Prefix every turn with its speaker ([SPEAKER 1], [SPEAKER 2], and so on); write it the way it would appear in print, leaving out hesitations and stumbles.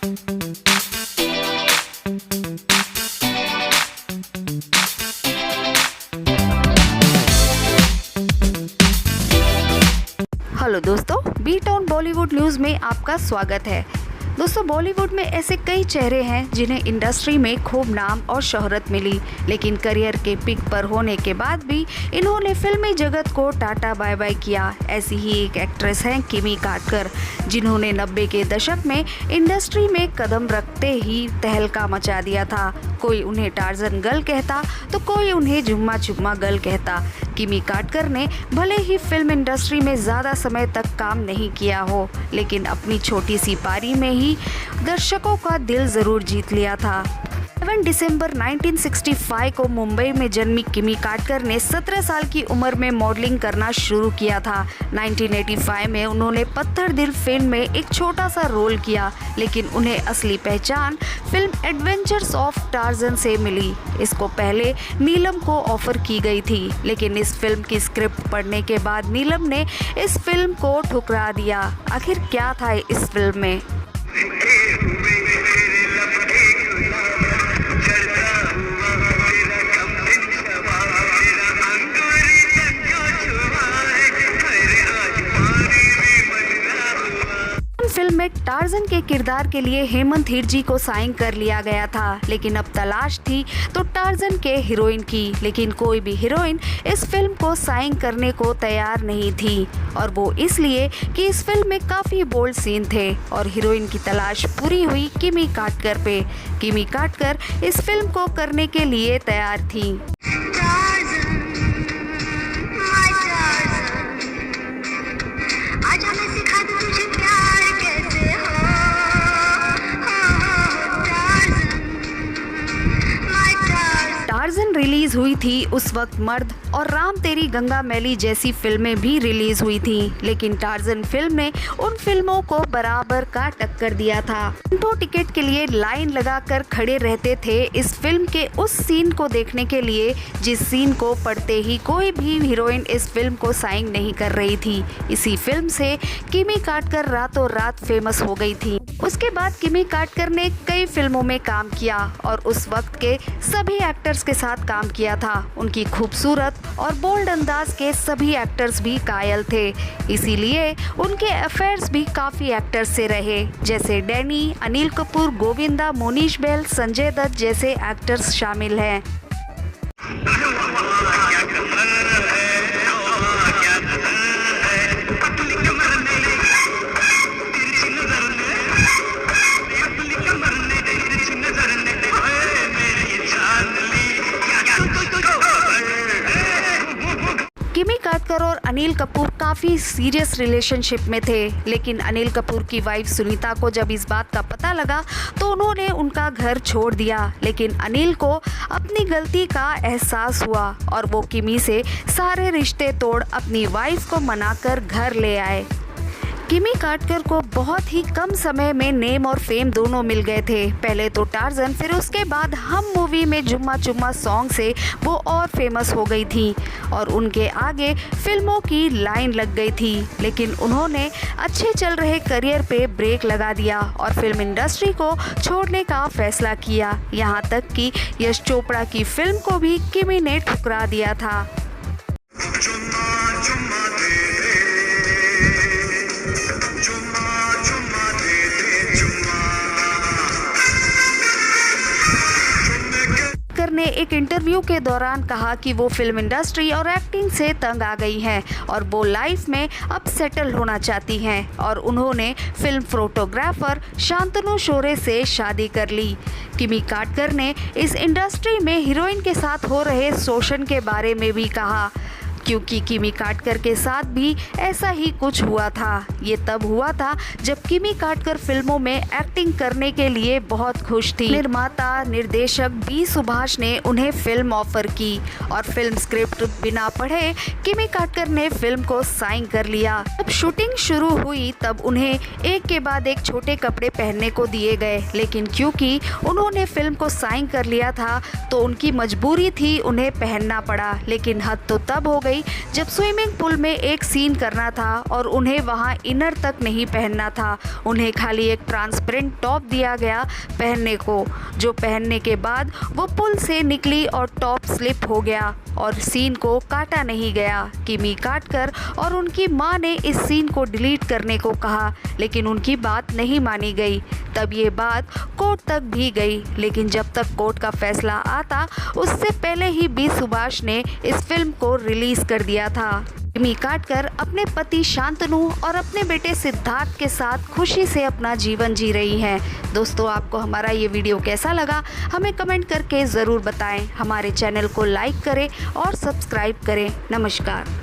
[SPEAKER 1] Hello दोस्तों, B town Bollywood news में आपका स्वागत है। दोस्तों, बॉलीवुड में ऐसे कई चेहरे हैं जिन्हें इंडस्ट्री में खूब नाम और शोहरत मिली, लेकिन करियर के पिक पर होने के बाद भी इन्होंने फिल्मी जगत को टाटा बाय बाय किया। ऐसी ही एक एक्ट्रेस हैं किमी कार्टर, जिन्होंने 90 के दशक में इंडस्ट्री में कदम रखते ही तहलका मचा दिया था। कोई उन्हें टार्जन गर्ल कहता तो कोई उन्हें जुम्मा चुम्मा गर्ल कहता। किमी कार्टर ने भले ही फिल्म इंडस्ट्री में ज़्यादा समय तक काम नहीं किया हो, लेकिन अपनी छोटी सी पारी में ही दर्शकों का दिल ज़रूर जीत लिया था। 7 दिसंबर 1965 को मुंबई में जन्मी किमी कार्टर ने 17 साल की उम्र में मॉडलिंग करना शुरू किया था। 1985 में उन्होंने पत्थर दिल फिल्म में एक छोटा सा रोल किया, लेकिन उन्हें असली पहचान फिल्म एडवेंचर्स ऑफ टार्जन से मिली। इसको पहले नीलम को ऑफर की गई थी, लेकिन इस फिल्म की स्क्रिप्ट पढ़ने के बाद नीलम ने इस फिल्म को ठुकरा दिया। आखिर क्या था इस फिल्म में? फिल्म में टार्जन के किरदार के लिए हेमंत हिरजी को साइन कर लिया गया था, लेकिन अब तलाश थी तो टार्जन के हीरोइन की, लेकिन कोई भी हीरोइन इस फिल्म को साइन करने को तैयार नहीं थी, और वो इसलिए कि इस फिल्म में काफ़ी बोल्ड सीन थे और हीरोइन की तलाश पूरी हुई किमी कार्टर पे। किमी कार्टर इस फिल्म को करने के लिए तैयार थी। टार्जन रिलीज हुई थी उस वक्त मर्द और राम तेरी गंगा मैली जैसी फिल्में भी रिलीज हुई थी, लेकिन टार्जन फिल्म ने उन फिल्मों को बराबर का टक्कर दिया था। घंटों टिकट के लिए लाइन लगाकर खड़े रहते थे इस फिल्म के उस सीन को देखने के लिए, जिस सीन को पढ़ते ही कोई भी हीरोइन इस फिल्म को साइन नहीं कर रही थी। इसी फिल्म से किमी कार्टर रातों रात फेमस हो गई थी। उसके बाद किमी कार्टर ने कई फिल्मों में काम किया और उस वक्त के सभी एक्टर्स के साथ काम किया था। उनकी खूबसूरत और बोल्ड अंदाज के सभी एक्टर्स भी कायल थे, इसीलिए उनके अफेयर्स भी काफ़ी एक्टर्स से रहे, जैसे डैनी, अनिल कपूर, गोविंदा, मोनीश बैल, संजय दत्त जैसे एक्टर्स शामिल हैं। किमी कार्टर और अनिल कपूर काफ़ी सीरियस रिलेशनशिप में थे, लेकिन अनिल कपूर की वाइफ सुनीता को जब इस बात का पता लगा तो उन्होंने उनका घर छोड़ दिया। लेकिन अनिल को अपनी गलती का एहसास हुआ और वो किमी से सारे रिश्ते तोड़ अपनी वाइफ को मनाकर घर ले आए। किमी कार्टर को बहुत ही कम समय में नेम और फेम दोनों मिल गए थे। पहले तो टार्जन, फिर उसके बाद हम मूवी में जुम्मा चुम्मा सॉन्ग से वो और फेमस हो गई थी और उनके आगे फिल्मों की लाइन लग गई थी, लेकिन उन्होंने अच्छे चल रहे करियर पे ब्रेक लगा दिया और फिल्म इंडस्ट्री को छोड़ने का फैसला किया। यहाँ तक कि यश चोपड़ा की फिल्म को भी किमी ने ठुकरा दिया था। ने एक इंटरव्यू के दौरान कहा कि वो फिल्म इंडस्ट्री और एक्टिंग से तंग आ गई हैं और वो लाइफ में अब सेटल होना चाहती हैं और उन्होंने फिल्म फोटोग्राफर शांतनु शोरे से शादी कर ली। किमी कार्टर ने इस इंडस्ट्री में हीरोइन के साथ हो रहे शोषण के बारे में भी कहा, क्योंकि किमी कार्टर के साथ भी ऐसा ही कुछ हुआ था। ये तब हुआ था जब किमी कार्टर फिल्मों में एक्टिंग करने के लिए बहुत खुश थी। निर्माता निर्देशक बी सुभाष ने उन्हें फिल्म ऑफर की और फिल्म स्क्रिप्ट बिना पढ़े किमी कार्टर ने फिल्म को साइन कर लिया। जब शूटिंग शुरू हुई तब उन्हें एक के बाद एक छोटे कपड़े पहनने को दिए गए, लेकिन क्योंकि उन्होंने फिल्म को साइन कर लिया था तो उनकी मजबूरी थी उन्हें पहनना पड़ा। लेकिन हद तो तब हो गई गई जब स्विमिंग पूल में एक सीन करना था और उन्हें वहां इनर तक नहीं पहनना था। उन्हें खाली एक ट्रांसपेरेंट टॉप दिया गया पहनने को, जो पहनने के बाद वो पुल से निकली और टॉप स्लिप हो गया और सीन को काटा नहीं गया। किमी काटकर और उनकी मां ने इस सीन को डिलीट करने को कहा, लेकिन उनकी बात नहीं मानी गई। तब ये बात कोर्ट तक भी गई, लेकिन जब तक कोर्ट का फैसला आता उससे पहले ही बी सुभाष ने इस फिल्म को रिलीज कर दिया था। किमी काटकर अपने पति शांतनु और अपने बेटे सिद्धार्थ के साथ खुशी से अपना जीवन जी रही हैं। दोस्तों, आपको हमारा ये वीडियो कैसा लगा हमें कमेंट करके ज़रूर बताएं। हमारे चैनल को लाइक करें और सब्सक्राइब करें। नमस्कार।